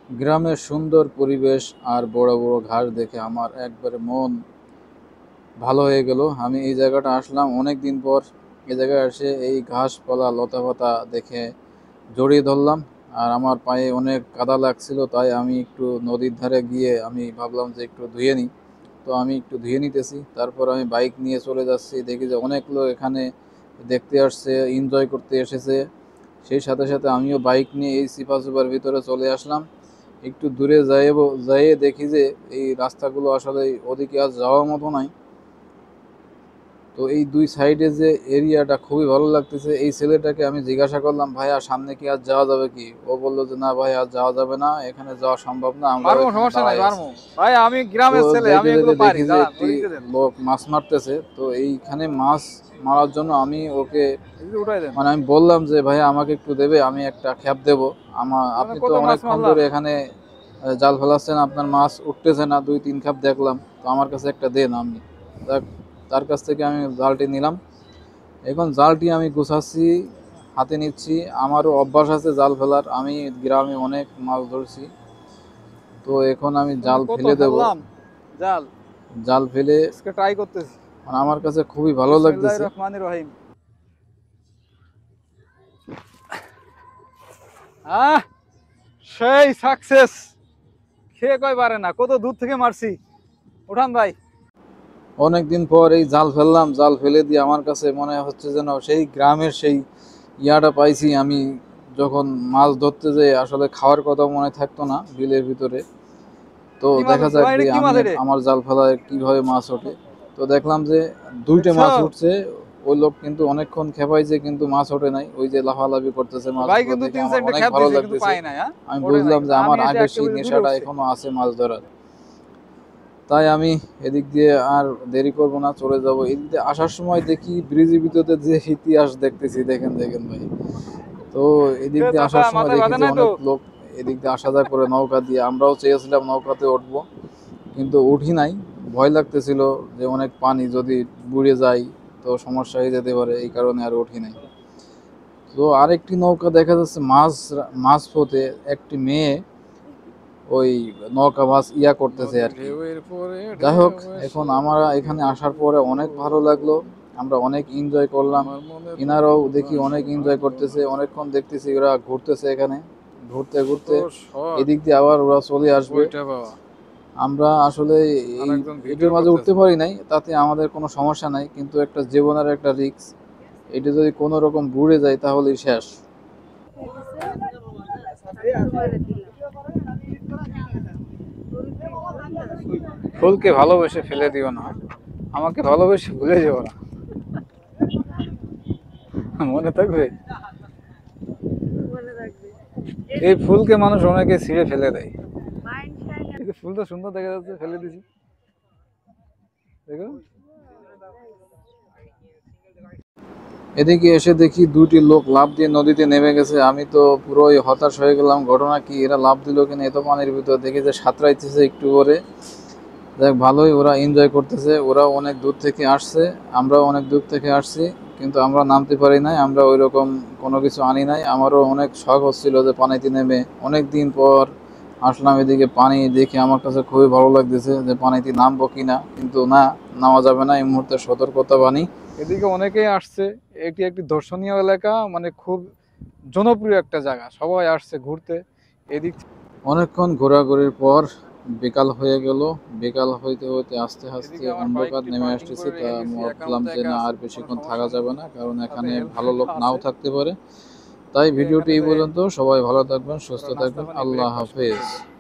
গ্রামের সুন্দর পরিবেশ আর বড় বড় ঘাস দেখে আমার একবারে মন ভালো হয়ে গেল। আমি এই জায়গাটা আসলাম অনেক দিন পর। এই জায়গায় এসে এই ঘাসপালা লতাপাতা দেখে জড়িয়ে ধরলাম। আর আমার পায়ে অনেক কাদা লাগছিল, তাই আমি একটু নদীর ধারে গিয়ে আমি ভাবলাম যে একটু ধুয়ে নিই। তো আমি একটু ধুয়ে নিতেছি, তারপর আমি বাইক নিয়ে চলে যাচ্ছি। দেখি যে অনেক লোক এখানে দেখতে আসছে, এনজয় করতে এসেছে। সেই সাথে সাথে আমিও বাইক নিয়ে এই সিপা সুপার ভিতরে চলে আসলাম। একটু দূরে যাইয়ে দেখি যে এই রাস্তাগুলো আসলে ওদিকে আজ যাওয়ার মতো নাই। তো এই দুই সাইডে যে এরিয়াটা খুবই ভালো লাগতেছে। এই ছেলেটাকে আমি জিজ্ঞাসা করলাম, ভাইয়া সামনে কি আজ যাওয়া যাবে কি? ও বললো যে না ভাই, আজ যাওয়া যাবে না, এখানে যাওয়া সম্ভব না, আমরা পারবো, এখানে সমস্যা নাই, দাঁড়াই আছি। পারবো ভাই, আমি তো গ্রামের ছেলে, যাইতে আমি যাইতে এগুলো পারি। দেখি যে দাঁড়ান, একটি ওদিকে দেন, লোক মাছ মারতেছে। তো এইখানে মাছ মারার জন্য আমি ওকে এদিকে উঠাই দেন। আমি বললাম যে ভাইয়া আমাকে একটু দেবে, আমি একটা খ্যাপ দেবো। মানে আপনি তো কত মাছ অনেকক্ষণ মারলাম? ধরে এখানে জাল ফেলাচ্ছেন, আপনার মাছ উঠতেছে না, 2-3 খ্যাপ দেখলাম, তো আমার কাছে একটা দেন। আমি তার কাছ থেকে আমি জালটি নিলাম। এখন জালটি আমি গুছাচ্ছি, হাতে নিচ্ছি। আমারও অভ্যাস আছে জাল ফেলার, আমি গ্রামে অনেক মাছ ধরছি। তো এখন আমি মানে জাল কত ফেলে দেব। ফেললাম জাল। জাল ফেলে আজকে ট্রাই করতেছি। আমার কাছে খুবই ভালো বিসমিল্লাহির লাগতেছে। রহমানির রহিম। আহ, সেই সাকসেস। খেয়ে কয় পারে না, কত দূর থেকে মারছি। উঠান ভাই। অনেকদিন পর এই জাল ফেললাম, জাল ফেলে দিয়ে আমার কাছে মনে হচ্ছে যেন সেই গ্রামের সেই ইয়াটা পাইছি। আমি যখন মাছ ধরতে যাই আসলে খাওয়ার কথা মনে থাকতো না বিলের ভিতরে। তো কি মাছ দেখা উঠছে যাক ভাই? যে এটা কি আমি মাছ? এটা আমার জাল ফেলায় কিভাবে মাছ ওঠে। তো দেখলাম যে 2টে দেখছো মাছ উঠছে। ওই লোক কিন্তু অনেকক্ষণ খেপাইছে, কিন্তু মাছ ওঠে নাই। ওই যে লাফালাফি করতেছে ভাই মাছগুলো কিন্তু দেখে তিন আমার চারটে অনেক খ্যাপ ভালো দিছে, কিন্তু লাগতেছে। পাই নাই। হ্যাঁ, আমি ওঠে নাই, বুঝলাম যে কিন্তু আমার আমি এসে আগের সেই একেবারে দূরে নেশাটা উঠছে। এখনো আছে মাছ ধরার। তাই আমি এদিক দিয়ে আর দেরি করব না, চলে যাব। এদিক দিয়ে আসার সময় দেখি ব্রিজের ভিতরে যে ইতিহাস দেখতেছি, দেখেন দেখেন ভাই। তো এদিক দিয়ে চাচা, আসার সময় মাথায় দেখি বাঁধে যে নাই তো? অনেক লোক এদিক দিয়ে আসা যাওয়া করে নৌকা দিয়ে। আমরাও চেয়েছিলাম নৌকাতে উঠবো, কিন্তু উঠি নাই। ভয় লাগতেছিল যে অনেক পানি, যদি বুড়ে যাই তো সমস্যা হয়ে যেতে পারে, এই কারণে আর উঠি নাই। তো আরেকটি নৌকা দেখা যাচ্ছে মাঝ পথে একটি মেয়ে ওই নৌকা মাছ করতেছে নদীর আর কি। ঢেউয়ের পরে যাই হোক, ঢেউ এখন এসে আমরা এখানে কেঁদে আসার পরে ফেললো। অনেক ভালো লাগলো। আমরা অনেক এনজয় করলাম। আমার মনে ইনারাও তবু দেখি অনেক ভাসে এনজয় করতেছে। ভাবনা, অনেকক্ষণ দেখতেছি ওরা ঘুরতেছে এখানে। ঘুরতে কত ঘুরতে শখ এদিক দিয়ে আবার ওরা চলে আসবে। বইটা পাওয়া। আমরা আসলে আর এই একজন ভিডিও এটার মাঝে উঠতে করতেছে। পারি নাই, তাতে আমাদের কোনো সমস্যা নাই, কিন্তু একটা জীবনের একটা রিস্ক। এটা যদি কোনো রকম ঘুরে যায় তাহলেই শেষ। ফুলকে ভালোবেসে ফেলে দিও না, আমাকে ভালোবেসে ভুলে যেও না। মনে থাকবে? এই ফুলকে মানুষ অনেকে ছিঁড়ে ফেলে দেয়। এই যে ফুলটা সুন্দর দেখা যাচ্ছে, ফেলে দিছি। দেখো, এদিকে এসে দেখি 2টি লোক লাফ দিয়ে নদীতে নেমে গেছে। আমি তো পুরোই হতাশ হয়ে গেলাম, ঘটনা কি, এরা লাফ দিল কিনা এত পানির ভিতর। দেখি যে সাঁতরাইতেছে একটু করে। দেখ ভালোই ওরা এনজয় করতেছে, ওরাও অনেক দূর থেকে আসছে, আমরাও অনেক দূর থেকে আসছি, কিন্তু আমরা নামতে পারি নাই। আমরা ওই রকম কোনো কিছু আনি নাই। আমারও অনেক শখ হচ্ছিল যে পানিতে নেমে, অনেক দিন পর আসলাম এদিকে। পানি দেখে আমার কাছে খুবই ভালো লাগতেছে যে পানিতে নামবো কিনা, কিন্তু না, নামা যাবে না, এই মুহূর্তে সতর্কতা বাণী। এদিকে অনেকেই আসছে। এটি একটি দর্শনীয় এলাকা, মানে খুব জনপ্রিয় একটা জায়গা, সবাই আসছে ঘুরতে এদিক। অনেকক্ষণ ঘোরাঘুরির পর বিকাল হয়ে গেল। বিকাল হইতে হইতে আস্তে আস্তে এদিকে আমার অন্ধকার বাইকটি নেমে পার্কিং আসতেছে। করে তা রেখে আমি গেছি, একার ভাবলাম মতো যে একা না, আর আছি, কোনো বেশিক্ষণ থাকা সমস্যা নেই। যাবে না, কারণ সাথে এখানে ভালো হেলমেট লোক নাও আছে। থাকতে পারে। তাই এই যে ভিডিওটি এখানে এই যে পর্যন্ত। সবাই ভালো থাকবেন, সুস্থ ওরা নাস্তা থাকবেন। পানি আল্লাহ ব্রেকফাস্ট হাফেজ। করিয়ে দেয়।